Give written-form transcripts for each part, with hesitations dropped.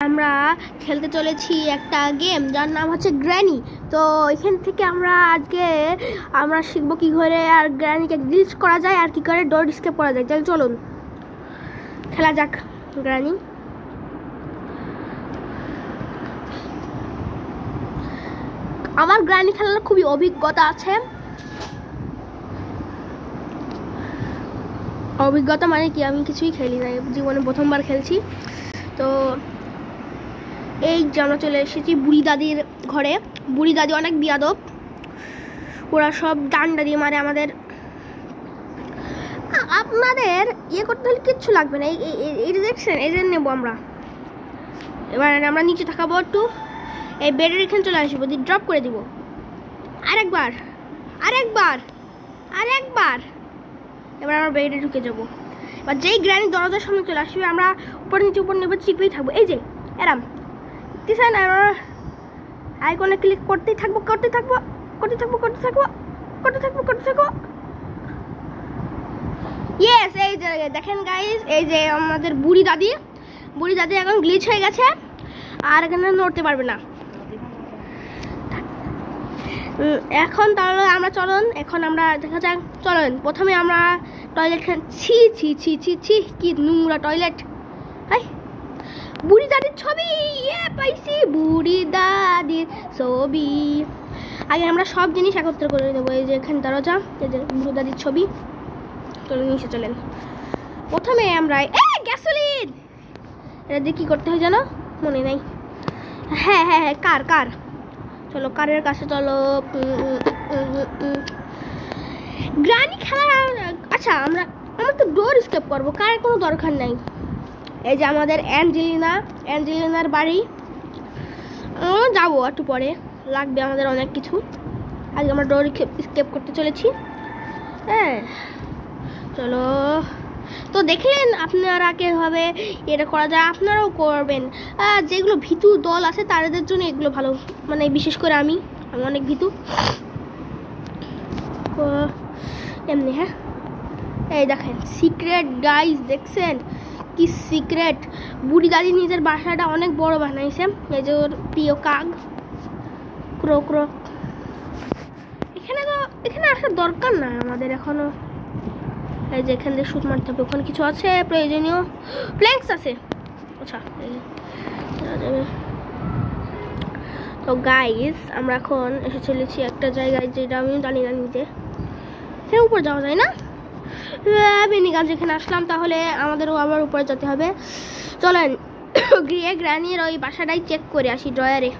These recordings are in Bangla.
আমরা খেলতে চলেছি একটা গেম যার নাম হচ্ছে গ্র্যানি। তো এখান থেকে আমরা শিখবো কি করে আর গ্র্যানিকে গ্লিচ করা যায় আর কি করে ডোর এসকেপ করা যায়। তাহলে চলুন খেলা যাক গ্র্যানি। আমার গ্র্যানি খেলার খুবই অভিজ্ঞতা আছে। অভিজ্ঞতা মানে কি, আমি কিছুই খেলি না, জীবনে প্রথমবার খেলছি। তো এই যে আমরা চলে এসেছি বুড়ি দাদির ঘরে। বুড়ি দাদি অনেক বিয়াদব, ওরা সব ডান্ডা দিয়ে মারে আমাদের। আপনাদের করতে হলে কিচ্ছু লাগবে না, এই দেখছেন, এই যে নেবো আমরা। এবার আমরা নিচে থাকাবো একটু, এই বেডের এখানে চলে আসবো, দিয়ে ড্রপ করে দিব। আরেকবার এবার আমরা বেডে ঢুকে যাবো। এবার যেই গ্র্যানি দরজার সামনে চলে আসবে আমরা উপর নিচে চিপেই থাকবো। এই যে এরাম দিছেন, আইকনে ক্লিক করতেই থাকবো। ইয়েস, এই যে দেখেন গাইস, এই যে আমাদের বুড়ি দাদি এখন গ্লিচ হয়ে গেছে আর এখানে নড়তে পারবে না। এখন তাহলে আমরা এখন আমরা দেখা যাক। চলেন প্রথমে আমরা টয়লেট ছি কি নোংরা টয়লেট। বুড়ি দাদির ছবি পাইছি, বুড়ি দাদির ছবি। আগে আমরা সব জিনিস একত্র করে নেবো। এই যে এখানে দরজা, এই যে বুড়ি দাদির ছবি। চলেন নিচে চলেন। প্রথমে আমরা গ্যাসোলিন, এটা দিয়ে কি করতে হয় জানো, মনে নাই। হ্যাঁ কার চলো, কারের কাছে চলো। গ্র্যানি খেলা। আচ্ছা আমরা তো ডোর এসকেপ করবো, কারের কোনো দরকার নাই। এই যে আমাদের অ্যাঞ্জেলিনার বাড়ি, যাবো একটু পরে, লাগবে আমাদের অনেক কিছু। আগে আমরা ডোর এসকেপ করতে চলেছি। হ্যাঁ চলো। তো দেখলেন আপনারা কিভাবে এটা করা যায়, আপনারাও করবেন। যেগুলো ভীতু দল আছে তাদের জন্য এগুলো ভালো, মানে বিশেষ করে আমি অনেক ভীতু এমনি। হ্যাঁ এই দেখেন সিক্রেট গাইস, দেখছেন কি সিক্রেট। বুড়ি দাদি নিজের বাসাটা অনেক বড় বানাইছে। এই যে ওর প্রিয় কাক ক্রো। এখানে আসার দরকার নাই আমাদের এখনো। এই যে এখান দিয়ে শুট মারতে হবে, ওখানে কিছু আছে প্রয়োজনীয় প্ল্যাঙ্কস আছে। আচ্ছা তো গাইস আমরা এখন এসে চলেছি একটা জায়গায় যেটা আমি জানি না, নিচে এখানে উপরে যাওয়া যায় না। বেনিগান যেখানে আসলাম, তাহলে আমাদেরও আবার উপরে যেতে হবে। চলেন গিয়ে গ্র্যানির ওই বাসাটাই চেক করে আসি ড্রয়ারে।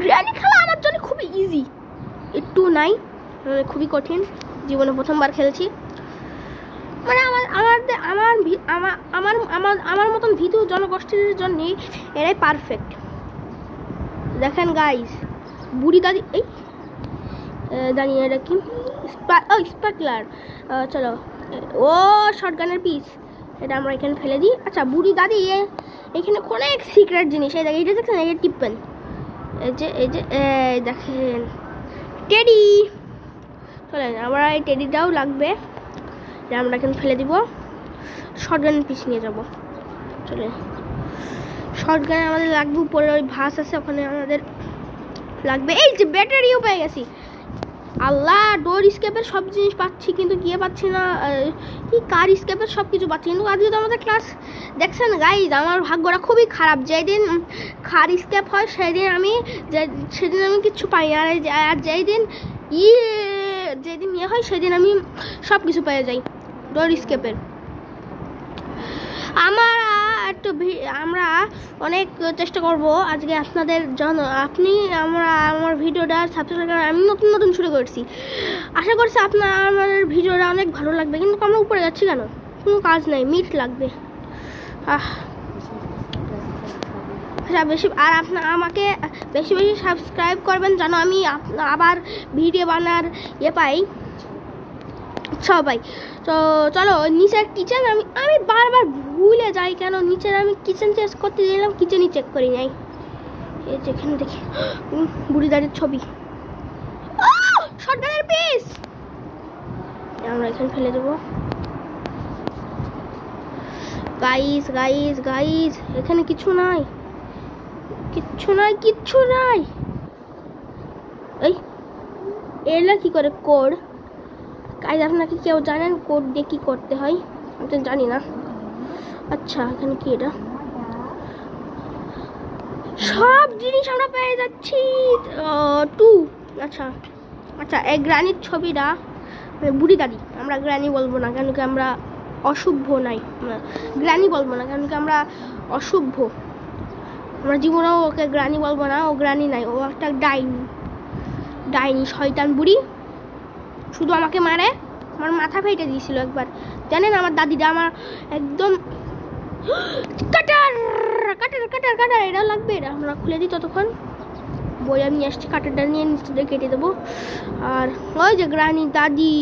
গ্র্যানি খেলা আমার জন্য খুবই ইজি, একটু নাই, খুবই কঠিন, জীবনে প্রথমবার খেলছি। মানে আমার মতন ভীতু জনগোষ্ঠীর জন্য এরাই পারফেক্ট। দেখেন গাইস, বুড়ি দাদি দাঁড়িয়ে, এটা কি স্পার্কলার। চলো, ও শটগানের পিস, এটা আমরা এখানে ফেলে দিই। আচ্ছা বুড়ি দাদি এখানে অনেক সিক্রেট জিনিস, এই দেখেন, এটা দেখছেন, এই টিপেন, এই যে দেখেন টেডি। চলেন আমরা এই টেডিটাও লাগবে, আমরা এখানে ফেলে দিব। শটগানের পিস নিয়ে যাব। চলে, শটগান আমাদের লাগবে, উপরে ওই ভাস আছে ওখানে আমাদের লাগবে। এই যে ব্যাটারিও পেয়ে গেছি। আল্লাহ, ডোর এসকেপের সব জিনিস পাচ্ছি কিন্তু গিয়ে পাচ্ছি না, কি কার এসকেপের সব কিছু পাচ্ছি কিন্তু আজকে তো আমাদের ক্লাস। দেখছেন গাইজ, আমার ভাগ্যটা খুবই খারাপ। যেদিন কার এসকেপ হয় সেদিন আমি কিচ্ছু পাই না, আর যেদিন হয় সেদিন আমি সব কিছু পেয়ে যাই ডোর এসকেপের। আমরা অনেক চেষ্টা করব আজকে আপনাদের জন্য। আমার ভিডিওটা সাবস্ক্রাইব করে, আমি নতুন শুরু করছি, আশা করছি আমার ভিডিওটা অনেক ভালো লাগবে। কিন্তু আমরা উপরে যাচ্ছি কেন, কোনো কাজ নাই, মিট লাগবে। আর আমাকে বেশি সাবস্ক্রাইব করবেন যেন আমি আবার ভিডিও বানার পাই সবাই। তো চলো নিচের কিচেন, আমি বারবার ভুলে যাই কেন, নিচের আমি কিচেন চেক করতে গেলাম, কিচেনই চেক করি নাই। এই যেখানে দেখি বুড়ি দাদির ছবি, শটগানের পিস আমরা এখানে ফেলে দেবো। গাইস গাইস গাইস, এখানে কিছু নাই, কিচ্ছু নাই, কিচ্ছু নাই। এই এলা কি করে কোড? গাইস আপনারা কি কেউ জানেন কোড দিয়ে কি করতে হয়? আমি তো জানি না। আচ্ছা এখানে কি এটা? সব জিনিস আমরা পেয়ে যাচ্ছি। 2 আচ্ছা আচ্ছা, এই গ্রানির ছবিটা বুড়ি দাদি, আমরা গ্রানি বলবো না কেন কি আমরা অশুভ নাই, গ্রানি বলবো না কেন কি আমরা অশুভ। আমরা জীবনেও ওকে গ্রানি বলবো না, ও গ্রানি নাই, ও একটা ডাইনি, ডাইনি শয়তান বুড়ি। শুধু আমাকে মারে, আমার মাথা ফেটে দিয়েছিল একবার, জানেন আমার দাদিটা আমার একদম। কাটার কাটার কাটার কাটার, এটা লাগবে, এটা আমরা খুলে দিই। ততক্ষণ বই আমি নিয়ে আসছি, কাটারটা নিয়ে নিচে কেটে দেবো। আর ওই যে গ্রানি দাদি,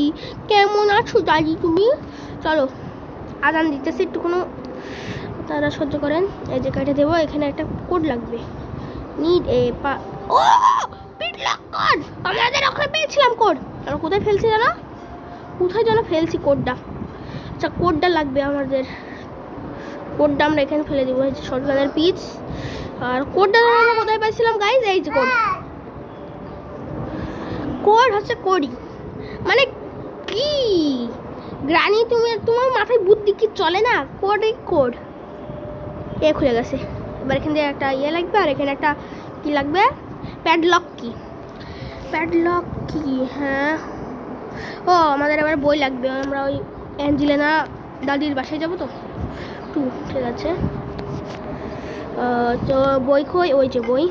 কেমন আছো দাদি তুমি? চলো আজান দিতেছে, একটুকুনো তারা সহ্য করেন। এই যে কেটে দেবো, এখানে একটা কোড লাগবে, নিড এ ও পিটলক কোড। আমাদের ওখানে পেয়েছিলাম কোড, আর কোথায় ফেলছি জানো? কোথায় যেন ফেলছি কোডটা। আচ্ছা কোডটা লাগবে আমাদের, কোডটা আমরা এখানে ফেলে দিব। এই যে শটগানের পিচ, আর কোডটা আমরা কোথায় পাইছিলাম গাইস? এই যে কোড, কোড হচ্ছে কোডি মানে কি? গ্রানি তুমি, তোমার মাথায় বুদ্ধি কি চলে না? কোডই কোড। এ খুলে গেছে, এবার এখান থেকে একটা ইয়ে লাগবে, আর এখানে একটা কি লাগবে? প্যাডলক কি, প্যাডলক কি? হ্যাঁ ও আমাদের এবার বই লাগবে, আমরা ওই অ্যাঞ্জেলিনা দাদির বাসায় যাবো তো। 2 ঠিক আছে। তো বই কই? ওই যে বই।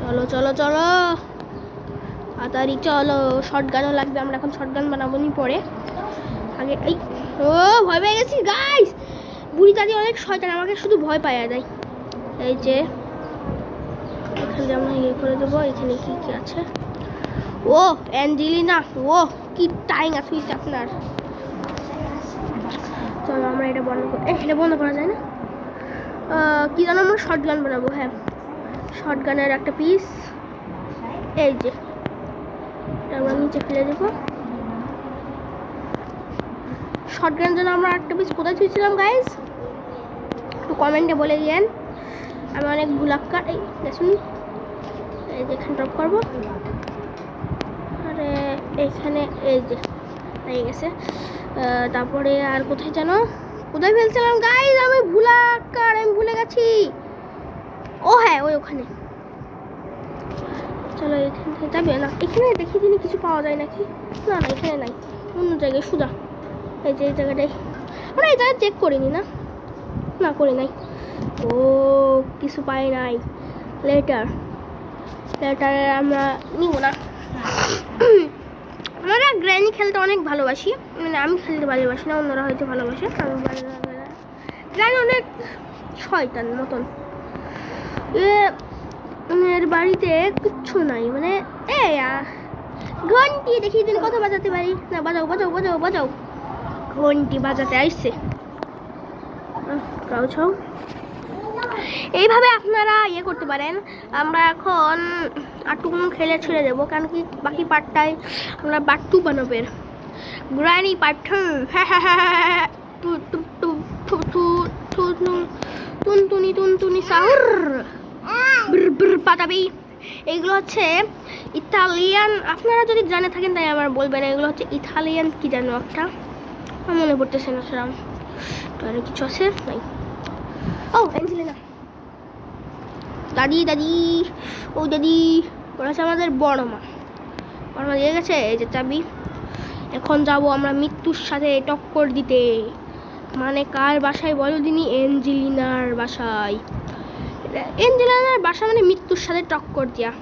চলো চলো চলো তাড়াতাড়ি চলো। শটগানও লাগবে, আমরা এখন শটগান বানাবো নি পরে, আগে এই ও ভয় পেয়ে গেছি গাইস। বুড়ি দাদি অনেক শয়তান, আমাকে শুধু ভয় পাইয়া দেয়। এই যে এখানে আমরা ইয়ে করে দেবো। এখানে কি কি আছে? ও অ্যাঞ্জেলিনা, ও কি টাইম আছে আপনার। চলো আমরা এটা বন্ধ করি। এটা বন্ধ করা যায় না, কি জানো? আমরা শটগান বানাবো। হ্যাঁ শটগানের একটা পিস, এই যে এটা আমরা নিচে ফেলে দেবো। শটগান জন্য আমরা একটা পিস কোথায় থুয়েছিলাম গাইস? একটু কমেন্টে বলে দিয়েন, আমি অনেক ভুলাক্কার। এই দেখুন, এই যে এখানে ড্রপ করবো, আরে এইখানে এই যে হয়ে গেছে। তারপরে আর কোথায় জানো কোথায় ফেলছিলাম গাইস? আমি ভুলাক্কার, আমি ভুলে গেছি। ও হ্যাঁ ওই ওখানে। চলো এখান থেকে যাবে না, এখানে দেখি দিনই কিছু পাওয়া যায় নাকি? না না এখানে নাই, অন্য জায়গায় সোজা। এই যে এই জায়গাটাই, আমরা এই জায়গায় চেক করিনি না, না করি নাই। ও কিছু পাই নাই, লেটার, লেটারে আমরা নিব না। আমরা গ্র্যানি খেলতে অনেক ভালোবাসি, মানে আমি খেলতে ভালোবাসি না, অন্যরা হয়তো ভালোবাসে। গ্র্যানি অনেক শয়তান মতন, এর বাড়িতে কিচ্ছু নাই, মানে ঘন্টি দেখি দিন কত বাজাতে পারি না। বাজাও বাজাও বাজাও বাজাও, ঘন্টি বাজাতে আসছে। এইভাবে আপনারা ইয়ে করতে পারেন। আমরা এখন আটটুকু খেলে ছেড়ে দেবো, কারণ কি বাকি পার্টটাই আমরা পার্ট 2 বানাবো। Granny part 2। হ্যাঁ হ্যাঁ হ্যাঁ, টুনটুনি টুনটুনি সাউর পাতাবি। এগুলো হচ্ছে ইতালিয়ান, আপনারা যদি জানে থাকেন তাই আমার বলবেন। এগুলো হচ্ছে ইতালিয়ান কি জানো একটা, মনে পড়তেছে না সেরকম। আর কিছু আছে নাই? ও অ্যাঞ্জেলিনা দাদি, দাদি ও দাদি, ওরা হচ্ছে আমাদের বড় মা। বড় মা দিয়ে গেছে এই যে চাবি। এখন যাব আমরা মৃত্যুর সাথে টক্কর দিতে। মানে কার বাসায় বলো দিনই? অ্যাঞ্জেলিনার বাসায়। অ্যাঞ্জেলিনার বাসা মানে মৃত্যুর সাথে টক্কর দেওয়া।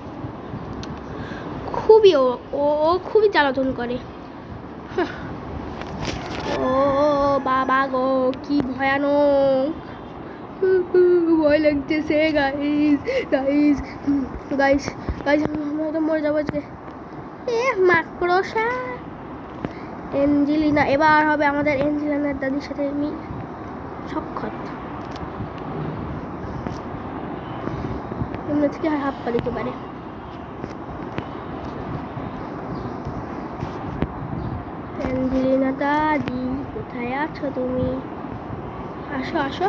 খুবই ও খুবই জ্বালাতন করে। ও বাবা গো কি ভয়ানক, ভয় লাগতেছে গাইস গাইস গাইস গাইস, আমরা তো মরে যাবো আজকে। মাকড়সা অ্যাঞ্জেলিনা, এবার হবে আমাদের অ্যাঞ্জেলিনার দাদির সাথে আমি সাক্ষাৎ। এমনি থেকে হাত পা দিতে পারে। অ্যাঞ্জেলিনা দাদি কোথায় আছো তুমি? আসো আসো,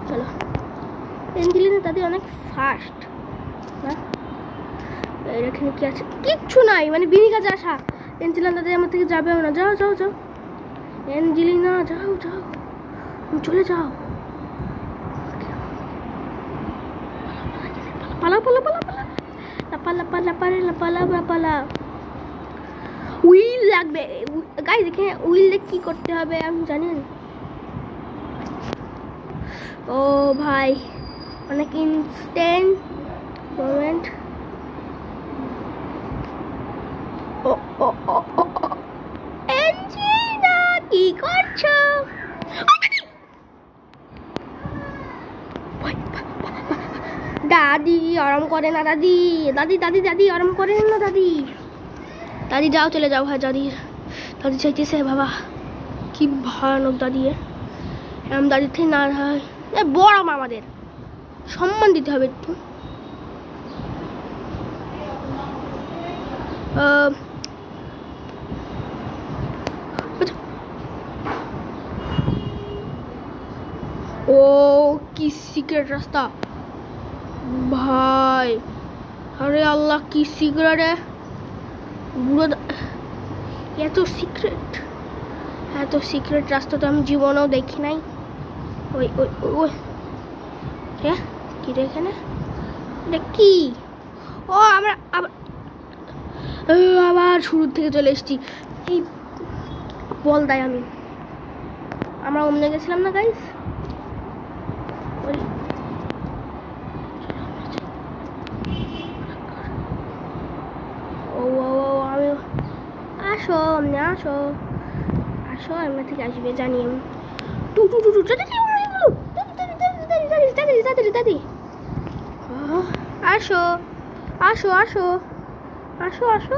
চলো। এঞ্জেলিনা দাদি অনেক ফাস্ট না? এখানে কি আছে? কিচ্ছু নাই, মানে বিনি কাজে আসা। এঞ্জেলিনা দাদি আমার থেকে যাবেও না। যাও যাও যাও এঞ্জেলিনা, যাও যাও, চলে যাও। পালা পালা পালা পালা লাপালা পালা পালা পালা পালা। উইল লাগবে গাইস, এখানে উইল কি করতে হবে আমি জানেন? ও ভাই, অনেক ইনস্ট্যান্ট মোমেন্ট। ও ও ও ও এঞ্জেলিনা কি করছো? দাদি আরাম করে না, দাদি দাদি দাদি দাদি আরাম করেন না দাদি। দাদি যাও, চলে যাও। হ্যাঁ দাদি, দাদি চাইতেছে বাবা, কি ভয়ানক দাদি। এরম দাদির থেকে না হয়, বড় আমাদের সম্মান দিতে হবে একটু। ও কি সিক্রেট রাস্তা ভাই, আরে আল্লাহ কি সিক্রেট, বুড়ো এত সিক্রেট, এত সিক্রেট রাস্তা তো আমি জীবনেও দেখি নাই। ওই ওই ওই হ্যাঁ কি রে এখানে? এটা কি? ও আমরা আবার শুরু থেকে চলে এসেছি। এই বল তাই আমরা অমনে গেছিলাম না গাইস? ও ও আমি আসো, অমনে আসো আসো, আমরা থেকে আসবে জানি আমি। টু টু টু টু দাদি আসো আসো আসো আসো আসো।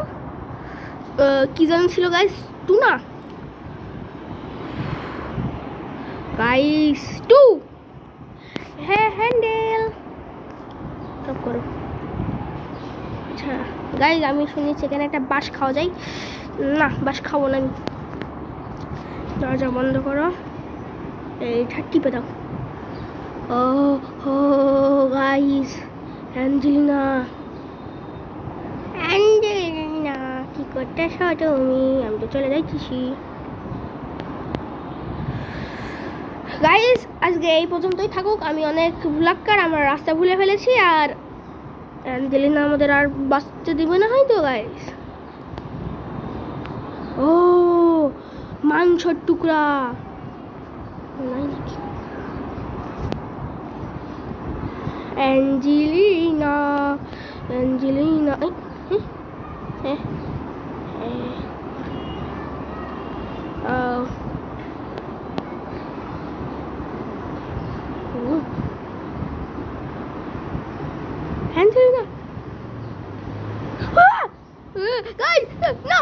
কি জান ছিল গাইস? টুনা গাইস, টু হ্যাঁ হ্যান্ডেল সব করো। আচ্ছা গাইস, আমি শুনেছি এখানে একটা বাঁশ খাওয়া যায়। না, বাঁশ খাবো না আমি। দরজা বন্ধ করো, এইটা টিপে দাও। ও ও গাইস, অ্যাঞ্জেলিনা অ্যাঞ্জেলিনা কি করতেছ তুমি? আমি তো চলে যাচ্ছি। গাইস আজকে এই পর্যন্তই থাকুক। আমি অনেক ভুলাক্কার, আমার রাস্তা ভুলে ফেলেছি। আর অ্যাঞ্জেলিনা আমাদের আর বাঁচতে দিবে না হয়তো গাইস। ও মাংসের টুকরা নাই নাকি? Angelina Angelina Angelina! Ah! Guys! No!